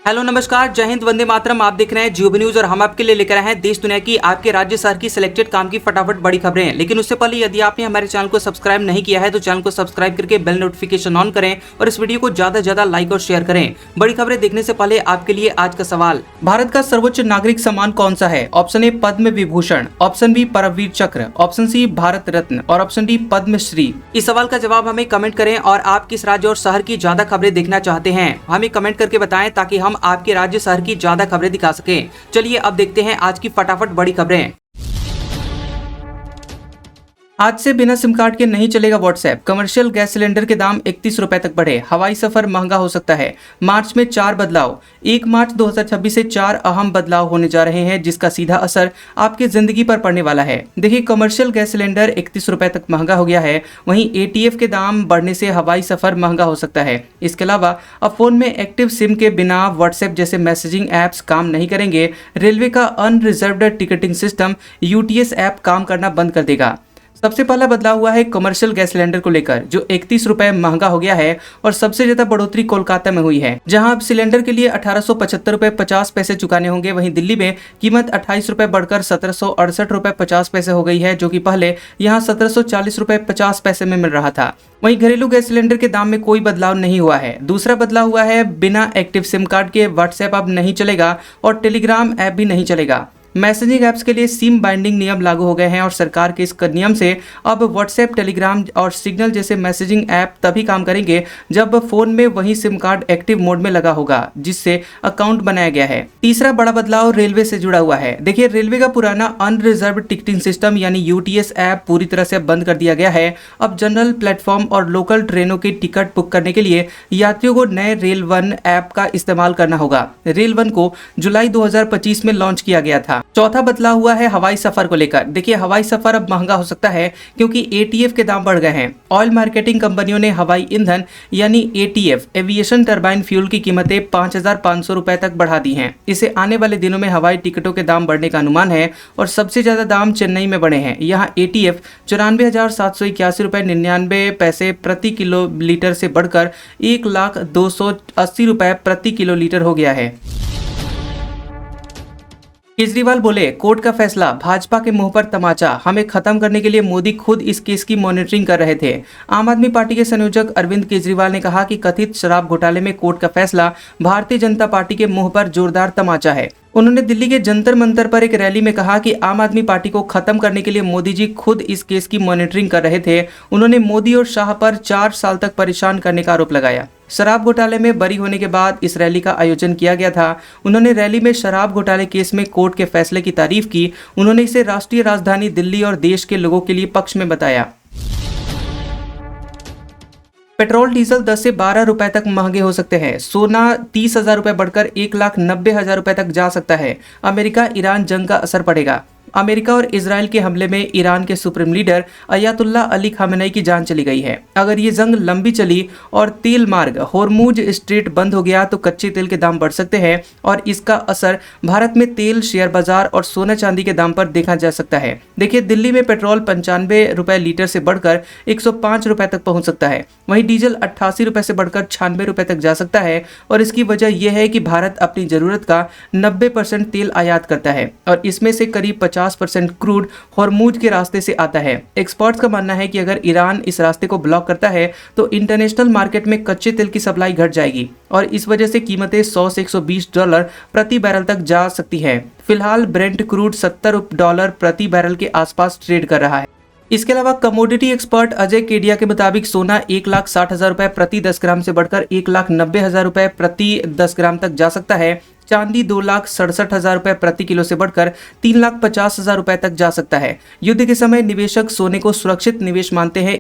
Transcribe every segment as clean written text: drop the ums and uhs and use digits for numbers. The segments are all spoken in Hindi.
हेलो नमस्कार, जय हिंद, वंदे मातरम। आप देख रहे हैं जियो न्यूज और हम आपके लिए लेकर आए हैं देश दुनिया की आपके राज्य शहर की सिलेक्टेड काम की फटाफट बड़ी खबरें। लेकिन उससे पहले यदि आपने हमारे चैनल को सब्सक्राइब नहीं किया है तो चैनल को सब्सक्राइब करके बेल नोटिफिकेशन ऑन करें और इस वीडियो को ज्यादा से ज्यादा लाइक और शेयर करें। बड़ी खबरें देखने से पहले आपके लिए आज का सवाल, भारत का सर्वोच्च नागरिक सम्मान कौन सा है? Option A Padma Vibhushan, option B Paramvir Chakra, option सी भारत रत्न और ऑप्शन डी पद्मश्री। इस सवाल का जवाब हमें कमेंट करें और आप किस राज्य और शहर की ज्यादा खबरें देखना चाहते हैं हमें कमेंट करके बताएं ताकि हम आपके राज्य शहर की ज्यादा खबरें दिखा सकें। चलिए अब देखते हैं आज की फटाफट बड़ी खबरें। आज से बिना सिम कार्ड के नहीं चलेगा व्हाट्सएप। कमर्शियल गैस सिलेंडर के दाम 31 रुपए तक बढ़े। हवाई सफर महंगा हो सकता है। मार्च में 4 बदलाव। 1 मार्च 2026 से 4 अहम बदलाव होने जा रहे हैं जिसका सीधा असर आपकी जिंदगी पर पड़ने वाला है। देखिए, कमर्शियल गैस सिलेंडर 31 रुपए तक महंगा हो गया है। वहीं ATF के दाम बढ़ने से हवाई सफर महंगा हो सकता है। इसके अलावा अब फोन में एक्टिव सिम के बिना व्हाट्सएप जैसे मैसेजिंग ऐप्स काम नहीं करेंगे। रेलवे का unreserved ticketing system UTS app काम करना बंद कर देगा। सबसे पहला बदलाव हुआ है कमर्शियल गैस सिलेंडर को लेकर, जो 31 रुपए महंगा हो गया है और सबसे ज्यादा बढ़ोतरी कोलकाता में हुई है, जहां अब सिलेंडर के लिए 1875 रुपए 50 पैसे चुकाने होंगे। वहीं दिल्ली में कीमत 28 रुपए बढ़कर 1768 रुपए 50 पैसे हो गई है, जो कि पहले यहां 1740 रुपए 50 पैसे में मिल रहा था। वहीं घरेलू गैस सिलेंडर के दाम में कोई बदलाव नहीं हुआ है। दूसरा बदलाव हुआ है बिना एक्टिव सिम कार्ड के व्हाट्सएप अब नहीं चलेगा और टेलीग्राम ऐप भी नहीं चलेगा। मैसेजिंग ऐप्स के लिए सिम बाइंडिंग नियम लागू हो गए हैं और सरकार के इस नियम से अब व्हाट्सएप, टेलीग्राम और सिग्नल जैसे मैसेजिंग ऐप तभी काम करेंगे जब फोन में वही सिम कार्ड एक्टिव मोड में लगा होगा जिससे अकाउंट बनाया गया है। तीसरा बड़ा बदलाव रेलवे से जुड़ा हुआ है। देखिए, रेलवे का पुराना अनरिजर्व टिकटिंग सिस्टम यानी UTS ऐप पूरी तरह से बंद कर दिया गया है। अब जनरल प्लेटफॉर्म और लोकल ट्रेनों की टिकट बुक करने के लिए यात्रियों को नए रेल वन ऐप का इस्तेमाल करना होगा। रेल वन को जुलाई 2025 में लॉन्च किया गया था। चौथा बदलाव हुआ है हवाई सफर को लेकर। देखिए, हवाई सफर अब महंगा हो सकता है क्योंकि ATF के दाम बढ़ गए हैं। ऑयल मार्केटिंग कंपनियों ने हवाई ईंधन यानी ATF एविएशन टरबाइन फ्यूल की कीमतें 5,500 रुपए तक बढ़ा दी हैं। इसे आने वाले दिनों में हवाई टिकटों के दाम बढ़ने का अनुमान है और सबसे ज्यादा दाम चेन्नई में बढ़े हैं। यहाँ ATF 94,781 रुपए 99 पैसे प्रति किलो लीटर से बढ़कर 1,280 रुपए प्रति किलो लीटर हो गया है। केजरीवाल बोले, कोर्ट का फैसला भाजपा के मुंह पर तमाचा, हमें खत्म करने के लिए मोदी खुद इस केस की मॉनिटरिंग कर रहे थे। आम आदमी पार्टी के संयोजक अरविंद केजरीवाल ने कहा कि कथित शराब घोटाले में कोर्ट का फैसला भारतीय जनता पार्टी के मुंह पर जोरदार तमाचा है। उन्होंने दिल्ली के जंतर मंतर पर एक रैली में कहा कि आम आदमी पार्टी को खत्म करने के लिए मोदी जी खुद इस केस की मॉनिटरिंग कर रहे थे। उन्होंने मोदी और शाह पर 4 साल तक परेशान करने का आरोप लगाया। शराब घोटाले में बरी होने के बाद इस रैली का आयोजन किया गया था। उन्होंने रैली में शराब घोटाले केस में कोर्ट के फैसले की तारीफ की। उन्होंने इसे राष्ट्रीय राजधानी दिल्ली और देश के लोगों के लिए पक्ष में बताया। पेट्रोल डीजल 10 से 12 रुपए तक महंगे हो सकते हैं। सोना 30,000 रुपए बढ़कर 1,90,000 रुपए तक जा सकता है। अमेरिका ईरान जंग का असर पड़ेगा। अमेरिका और इजराइल के हमले में ईरान के supreme leader Ayatollah Ali Khamenei की जान चली गई है। अगर ये जंग लंबी चली और तेल मार्ग होर्मुज स्ट्रेट बंद हो गया तो कच्चे तेल के दाम बढ़ सकते हैं और इसका असर भारत में तेल, शेयर बाजार और सोना चांदी के दाम पर देखा जा सकता है। देखिए, दिल्ली में पेट्रोल 95 रुपए लीटर से बढ़कर 105 रुपए तक पहुंच सकता है। वहीं डीजल 88 रुपए से बढ़कर 96 रुपए तक जा सकता है और इसकी वजह यह है कि भारत अपनी जरूरत का 90% तेल आयात करता है और इसमें से करीब 50% क्रूड होर्मुज के रास्ते से आता है। एक्सपर्ट्स का मानना है कि अगर ईरान इस रास्ते को ब्लॉक करता है तो इंटरनेशनल मार्केट में कच्चे तेल की सप्लाई घट जाएगी और इस वजह से कीमतें $100 से $120 प्रति बैरल तक जा सकती है। फिलहाल ब्रेंट क्रूड $70 प्रति बैरल के आसपास ट्रेड कर रहा है। इसके अलावा कमोडिटी एक्सपर्ट अजय केडिया के मुताबिक सोना 1,60,000 रुपए प्रति 10 ग्राम से बढ़कर 1,90,000 रुपए प्रति 10 ग्राम तक जा सकता है। चांदी 2,67,000 रुपए प्रति किलो से बढ़कर 3,50,000 रुपए तक जा सकता है। युद्ध के समय निवेशक सोने को सुरक्षित निवेश मानते हैं।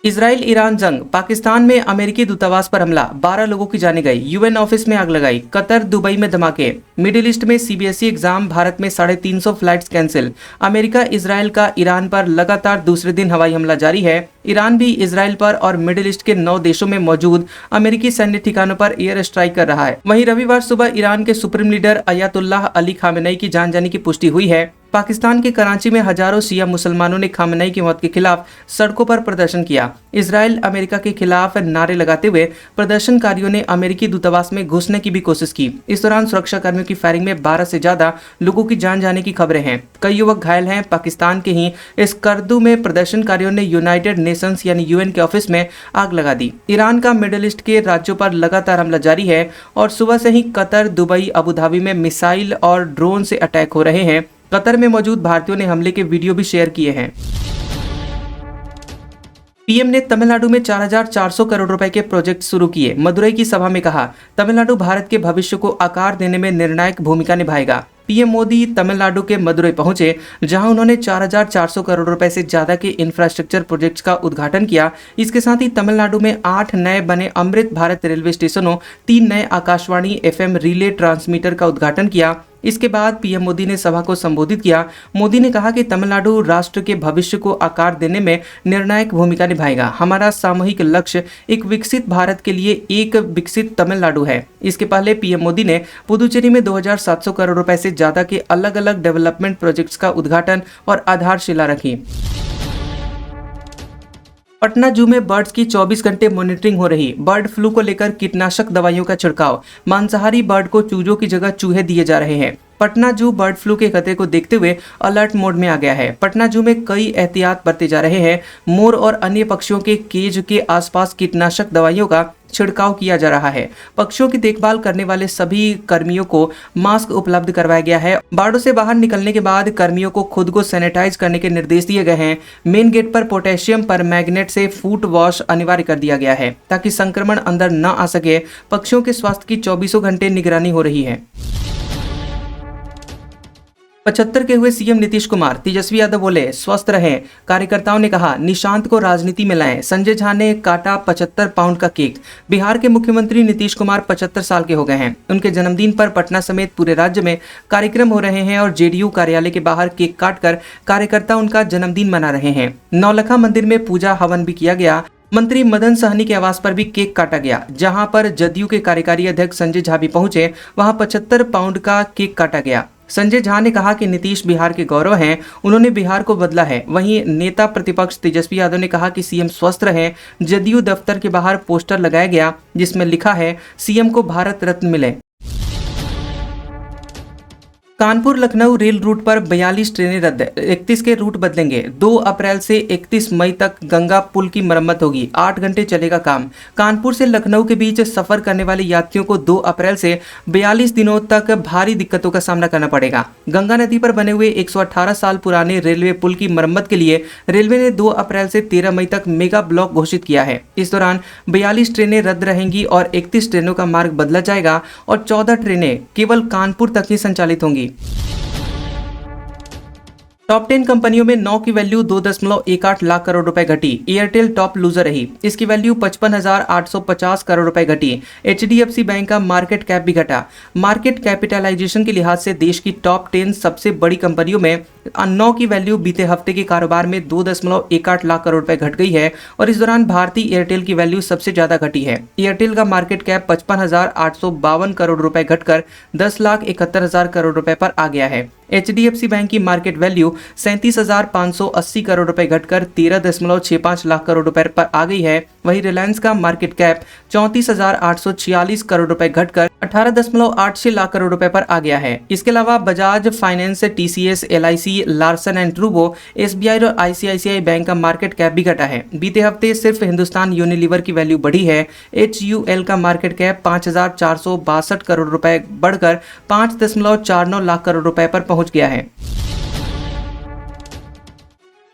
इजराइल ईरान जंग। पाकिस्तान में अमेरिकी दूतावास पर हमला, 12 लोगों की जाने गई। UN ऑफिस में आग लगाई। कतर, दुबई में धमाके। मिडिल ईस्ट में CBSE एग्जाम, भारत में 350 फ्लाइट्स कैंसिल। अमेरिका इजराइल का ईरान पर लगातार दूसरे दिन हवाई हमला जारी है। ईरान भी इजराइल पर और मिडिल ईस्ट के 9 देशों में मौजूद अमेरिकी सैन्य ठिकानों पर एयर स्ट्राइक कर रहा है। वहीं रविवार सुबह ईरान के supreme leader Ayatollah Ali Khamenei की जान जाने की पुष्टि हुई है। पाकिस्तान के कराची में हजारों शिया मुसलमानों ने खामेनी की मौत के खिलाफ सड़कों पर प्रदर्शन किया। इजराइल अमेरिका के खिलाफ नारे लगाते हुए प्रदर्शनकारियों ने अमेरिकी दूतावास में घुसने की भी कोशिश की। इस दौरान सुरक्षा कर्मियों की फायरिंग में 12 से ज्यादा लोगों की जान जाने की खबरें हैं। कई युवक घायल हैं। पाकिस्तान के ही इस करदू में प्रदर्शनकारियों ने यूनाइटेड नेशंस यानी यूएन के ऑफिस में आग लगा दी। ईरान का मिडिल ईस्ट के राज्यों पर लगातार हमला जारी है और सुबह से ही कतर, दुबई, अबू धाबी में मिसाइल और ड्रोन से अटैक हो रहे हैं। कतर में मौजूद भारतीयों ने हमले के वीडियो भी शेयर किए हैं। पीएम ने तमिलनाडु में 4,400 करोड़ रुपए के प्रोजेक्ट शुरू किए। मदुरई की सभा में कहा, तमिलनाडु भारत के भविष्य को आकार देने में निर्णायक भूमिका निभाएगा। पीएम मोदी तमिलनाडु के मदुरई पहुंचे, जहां उन्होंने 4,400 करोड़ रुपए से ज्यादा के इंफ्रास्ट्रक्चर प्रोजेक्ट्स का उद्घाटन किया। इसके साथ ही तमिलनाडु में 8 नए बने अमृत भारत रेलवे स्टेशनों, 3 नए आकाशवाणी एफएम रिले ट्रांसमीटर का उद्घाटन किया। इसके बाद पीएम मोदी ने सभा को संबोधित किया। मोदी ने कहा कि तमिलनाडु राष्ट्र के भविष्य को आकार देने में निर्णायक भूमिका निभाएगा। हमारा सामूहिक लक्ष्य एक विकसित भारत के लिए एक विकसित तमिलनाडु है। इसके पहले पीएम मोदी ने पुदुचेरी में 2,700 करोड़ रुपए से ज्यादा के अलग अलग डेवलपमेंट प्रोजेक्ट्स का उद्घाटन और आधारशिला रखी। पटना जू में बर्ड्स की 24 घंटे मॉनिटरिंग हो रही। बर्ड फ्लू को लेकर कीटनाशक दवाइयों का छिड़काव। मांसाहारी बर्ड को चूजों की जगह चूहे दिए जा रहे हैं। पटना जू बर्ड फ्लू के खतरे को देखते हुए अलर्ट मोड में आ गया है। पटना जू में कई एहतियात बरते जा रहे हैं। मोर और अन्य पक्षियों के केज के आसपास कीटनाशक दवाइयों का छिड़काव किया जा रहा है। पक्षियों की देखभाल करने वाले सभी कर्मियों को मास्क उपलब्ध करवाया गया है। बाड़ों से बाहर निकलने के बाद कर्मियों को खुद को सैनिटाइज करने के निर्देश दिए गए हैं। मेन गेट पर पोटेशियम परमैंगनेट से फुट वॉश अनिवार्य कर दिया गया है ताकि संक्रमण अंदर न आ सके। पक्षियों के स्वास्थ्य की 24 घंटे निगरानी हो रही है। 75 के हुए सीएम नीतीश कुमार। तेजस्वी यादव बोले, स्वस्थ रहें। कार्यकर्ताओं ने कहा, निशांत को राजनीति में लाएं। संजय झा ने काटा 75 पाउंड का केक। बिहार के मुख्यमंत्री नीतीश कुमार 75 साल के हो गए हैं। उनके जन्मदिन पर पटना समेत पूरे राज्य में कार्यक्रम हो रहे हैं और जेडीयू कार्यालय के बाहर केक काटकर कार्यकर्ता उनका जन्मदिन मना रहे हैं। नौलखा मंदिर में पूजा हवन भी किया गया। मंत्री मदन सहनी के आवास पर भी केक काटा गया। जहां पर जदयू के कार्यकारी अध्यक्ष संजय झा भी पहुंचे, वहां 75 पाउंड का केक काटा गया। संजय झा ने कहा कि नीतीश बिहार के गौरव हैं, उन्होंने बिहार को बदला है। वहीं नेता प्रतिपक्ष तेजस्वी यादव ने कहा कि सीएम स्वस्थ रहें। जदयू दफ्तर के बाहर पोस्टर लगाया गया जिसमें लिखा है, सीएम को भारत रत्न मिले। कानपुर लखनऊ रेल रूट पर 42 ट्रेनें रद्द। 31 के रूट बदलेंगे। 2 अप्रैल से 31 मई तक गंगा पुल की मरम्मत होगी। 8 घंटे चलेगा काम। कानपुर से लखनऊ के बीच सफर करने वाले यात्रियों को 2 अप्रैल से 42 दिनों तक भारी दिक्कतों का सामना करना पड़ेगा। गंगा नदी पर बने हुए 118 साल पुराने रेलवे पुल की मरम्मत के लिए रेलवे ने 2 अप्रैल से 13 मई तक मेगा ब्लॉक घोषित किया है। इस दौरान 42 ट्रेनें रद्द रहेंगी और 31 ट्रेनों का मार्ग बदला जाएगा और 14 ट्रेनें केवल कानपुर तक ही संचालित होंगी। टॉप 10 कंपनियों में 9 की वैल्यू 2.18 लाख करोड़ रुपए घटी। एयरटेल टॉप लूजर रही। इसकी वैल्यू 55,850 करोड़ रुपए घटी। एचडीएफसी बैंक का मार्केट कैप भी घटा। मार्केट कैपिटलाइजेशन के लिहाज से देश की टॉप 10 सबसे बड़ी कंपनियों में 9 की वैल्यू बीते हफ्ते के कारोबार में 2.18 लाख करोड़ रुपए घट गई है और इस दौरान भारतीय एयरटेल की वैल्यू सबसे ज्यादा घटी है। एयरटेल का मार्केट कैप 55,852 करोड़ रुपए घटकर 10,71,000 करोड़ रुपए पर आ गया है। एचडीएफसी बैंक की मार्केट वैल्यू 37,580 करोड़ रुपए घटकर 13.65 लाख करोड़ रुपए पर आ गई है। वहीं रिलायंस का मार्केट कैप 34,846 करोड़ रुपए घटकर 18.86 लाख करोड़ रुपए पर आ गया है। इसके अलावा Bajaj finance, TCS, LIC, Larsen and ट्रूबो, एसबीआई और आईसीआईसीआई बैंक का मार्केट कैप भी घटा है। बीते हफ्ते सिर्फ हिंदुस्तान यूनिलीवर की वैल्यू बढ़ी है। एचयूएल का मार्केट कैप 5,462 करोड़ रुपए बढ़कर 5.49 लाख करोड़ रुपए पर पहुंच गया है।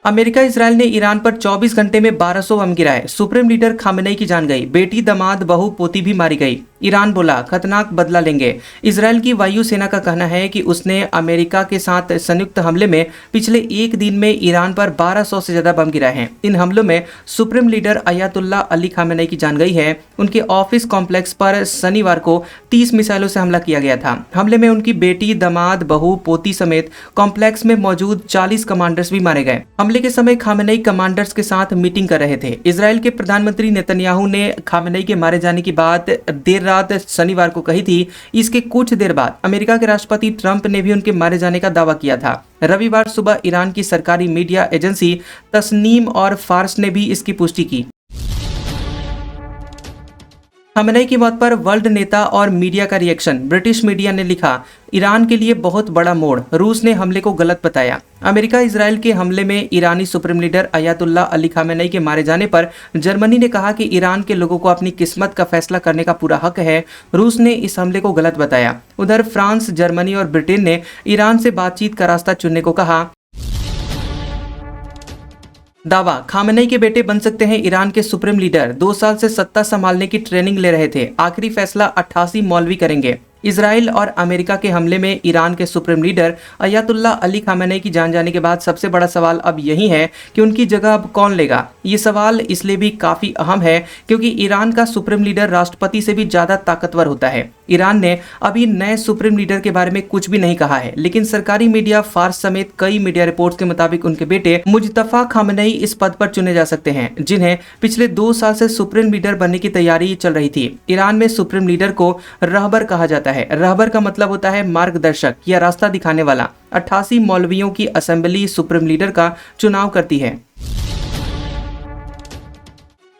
अमेरिका इजराइल ने ईरान पर 24 घंटे में 1200 बम गिराए। सुप्रीम लीडर खामेनेई की जान गई। बेटी, दामाद, बहू, पोती भी मारी गई। ईरान बोला, खतरनाक बदला लेंगे। इजराइल की वायु सेना का कहना है कि उसने अमेरिका के साथ संयुक्त हमले में पिछले एक दिन में ईरान पर 1200 से ज्यादा बम गिराए हैं। इन हमलों में supreme leader Ayatollah Ali Khamenei की जान गई है। उनके ऑफिस कॉम्प्लेक्स पर शनिवार को 30 मिसाइलों से हमला किया गया था। हमले में उनकी बेटी, दामाद, बहू, पोती समेत कॉम्प्लेक्स में मौजूद 40 कमांडर्स भी मारे गए। हमले के समय खामेनेई कमांडर्स के साथ मीटिंग कर रहे थे। इजराइल के प्रधानमंत्री नेतन्याहू ने खामेनेई के मारे जाने की बात देर रात शनिवार को कही थी। इसके कुछ देर बाद अमेरिका के राष्ट्रपति ट्रंप ने भी उनके मारे जाने का दावा किया था। रविवार सुबह ईरान की सरकारी मीडिया एजेंसी तस्नीम और फार्स ने भी इसकी पुष्टि की। खamenei की मौत पर वर्ल्ड नेता और मीडिया का रिएक्शन। ब्रिटिश मीडिया ने लिखा, ईरान के लिए बहुत बड़ा मोड़, रूस ने हमले को गलत बताया। अमेरिका इजराइल के हमले में ईरानी supreme leader Ayatollah Ali Khamenei के मारे जाने पर जर्मनी ने कहा कि ईरान के लोगों को अपनी किस्मत का फैसला करने का पूरा हक है। रूस ने इस हमले को गलत बताया। उधर फ्रांस, जर्मनी और ब्रिटेन ने ईरान से बातचीत का रास्ता चुनने को कहा। दावा, खामेनेई के बेटे बन सकते हैं ईरान के सुप्रीम लीडर। 2 साल से सत्ता संभालने की ट्रेनिंग ले रहे थे, आखिरी फैसला 88 मौलवी करेंगे। इजराइल और अमेरिका के हमले में ईरान के supreme leader Ayatollah Ali Khamenei की जान जाने के बाद सबसे बड़ा सवाल अब यही है कि उनकी जगह अब कौन लेगा। ये सवाल इसलिए भी काफी अहम है क्योंकि ईरान का सुप्रीम लीडर राष्ट्रपति से भी ज्यादा ताकतवर होता है। ईरान ने अभी नए सुप्रीम लीडर के बारे में कुछ भी नहीं कहा है, लेकिन सरकारी मीडिया, फार्स समेत कई मीडिया रिपोर्ट्स के मुताबिक उनके बेटे मुजतफा खामेनेई इस पद पर चुने जा सकते हैं, जिन्हें पिछले 2 साल से सुप्रीम लीडर बनने की तैयारी चल रही थी। ईरान में सुप्रीम लीडर को रहबर कहा जाता है। रहबर का मतलब होता है मार्गदर्शक या रास्ता दिखाने वाला। 88 मौलवियों की असेंबली सुप्रीम लीडर का चुनाव करती है।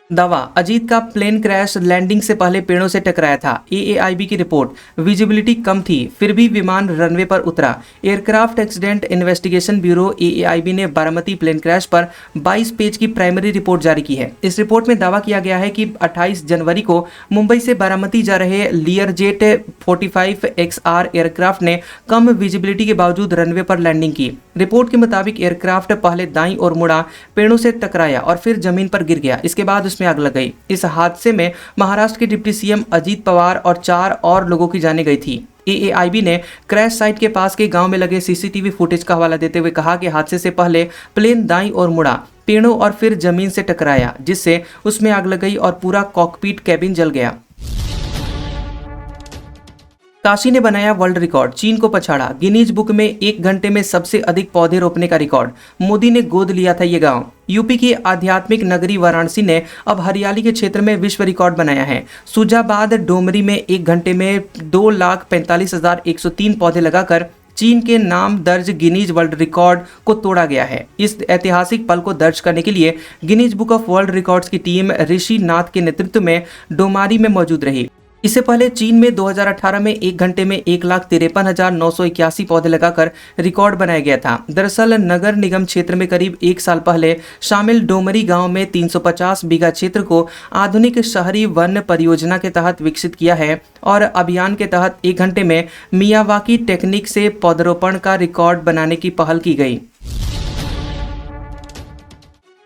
दावा, अजीत का प्लेन क्रैश लैंडिंग से पहले पेड़ों से टकराया था। AAIB की रिपोर्ट, विजिबिलिटी कम थी फिर भी विमान रनवे पर उतरा। Aircraft accident investigation bureau AAIB ने बारामती प्लेन क्रैश पर 22 पेज की प्राइमरी रिपोर्ट जारी की है। इस रिपोर्ट में दावा किया गया है कि 28 जनवरी को मुंबई से बारामती जा रहे लियरजेट 45XR एयरक्राफ्ट ने कम विजिबिलिटी के बावजूद रनवे पर लैंडिंग की। रिपोर्ट के मुताबिक एयरक्राफ्ट पहले दाईं ओर मुड़ा, पेड़ों से टकराया और फिर जमीन पर गिर गया। इसके बाद में आग लग गई। इस हादसे में महाराष्ट्र के डिप्टी सीएम अजीत पवार और 4 और लोगों की जानें गई थी। AAIB ने क्रैश साइट के पास के गांव में लगे CCTV फुटेज का हवाला देते हुए कहा कि हादसे से पहले प्लेन दाईं ओर मुड़ा, पेड़ों और फिर जमीन से टकराया, जिससे उसमें आग लग गई और पूरा कॉकपिट कैबिन जल गया। काशी ने बनाया वर्ल्ड रिकॉर्ड, चीन को पछाड़ा। गिनीज बुक में 1 घंटे में सबसे अधिक पौधे रोपने का रिकॉर्ड। मोदी ने गोद लिया था ये गांव। यूपी की आध्यात्मिक नगरी वाराणसी ने अब हरियाली के क्षेत्र में विश्व रिकॉर्ड बनाया है। सुजाबाद डोमरी में 1 घंटे में 2,45,103 पौधे लगाकर चीन के नाम दर्ज गिनीज वर्ल्ड रिकॉर्ड को तोड़ा गया है। इस ऐतिहासिक पल को दर्ज करने के लिए Guinness book of world records की टीम ऋषि नाथ के नेतृत्व में डोमारी में मौजूद रही। इससे पहले चीन में 2018 में 1 घंटे में 1,53,981 पौधे लगाकर रिकॉर्ड बनाया गया था। दरअसल नगर निगम क्षेत्र में करीब 1 साल पहले शामिल डोमरी गांव में 350 बीघा क्षेत्र को आधुनिक शहरी वन परियोजना के तहत विकसित किया है और अभियान के तहत 1 घंटे में मियावाकी टेक्निक से पौधरोपण का रिकॉर्ड बनाने की पहल की गई।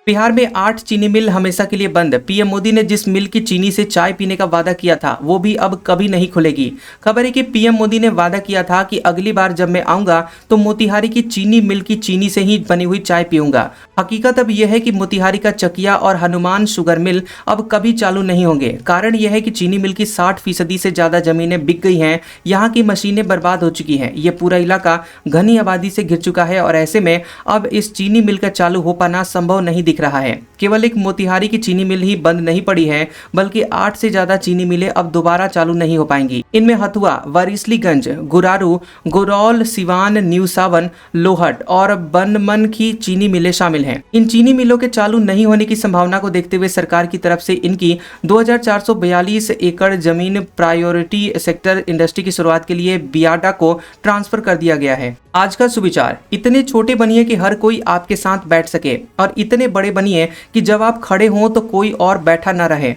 बिहार में 8 चीनी मिल हमेशा के लिए बंद। पीएम मोदी ने जिस मिल की चीनी से चाय पीने का वादा किया था वो भी अब कभी नहीं खुलेगी। खबर है कि पीएम मोदी ने वादा किया था कि अगली बार जब मैं आऊंगा तो मोतिहारी की चीनी मिल की चीनी से ही बनी हुई चाय पीऊंगा। हकीकत अब यह है कि मोतिहारी का चकिया और हनुमान शुगर मिल अब कभी चालू नहीं होंगे। कारण यह है कि चीनी मिल की 60% से ज्यादा जमीनें बिक गई हैं। यहाँ की मशीनें बर्बाद हो चुकी हैं। ये पूरा इलाका घनी आबादी से घिर चुका है और ऐसे में अब इस चीनी मिल का चालू हो पाना संभव नहीं दिख रहा है। केवल एक मोतिहारी की चीनी मिल ही बंद नहीं पड़ी है, बल्कि 8 से ज्यादा चीनी मिलें अब दोबारा चालू नहीं हो पाएंगी। इनमें हथुआ, वारिसलीगंज, गुरारू, गोरौल, सिवान, न्यू सावन, लोहट और बनमन की चीनी मिलें शामिल हैं। इन चीनी मिलों के चालू नहीं होने की संभावना को देखते हुए सरकार की तरफ से इनकी 2442 एकड़ जमीन प्रायोरिटी सेक्टर इंडस्ट्री की शुरुआत के लिए बियाडा को ट्रांसफर कर दिया गया है। आज का सुविचार, इतने छोटे बनिए कि हर कोई आपके साथ बैठ सके और इतने बड़े बनिए कि जब आप खड़े हों तो कोई और बैठा न रहे।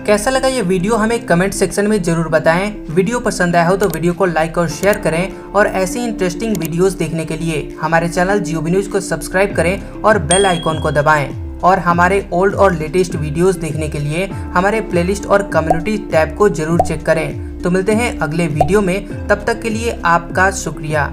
कैसा लगा ये वीडियो हमें कमेंट सेक्शन में जरूर बताएं। वीडियो पसंद आया हो तो वीडियो को लाइक और शेयर करें और ऐसी इंटरेस्टिंग वीडियोस देखने के लिए हमारे चैनल GOB न्यूज को सब्सक्राइब करें और बेल आइकॉन को दबाएं। और हमारे ओल्ड और लेटेस्ट वीडियोस देखने के लिए हमारे प्लेलिस्ट और कम्युनिटी टैब को जरूर चेक करें। तो मिलते हैं अगले वीडियो में, तब तक के लिए आपका शुक्रिया।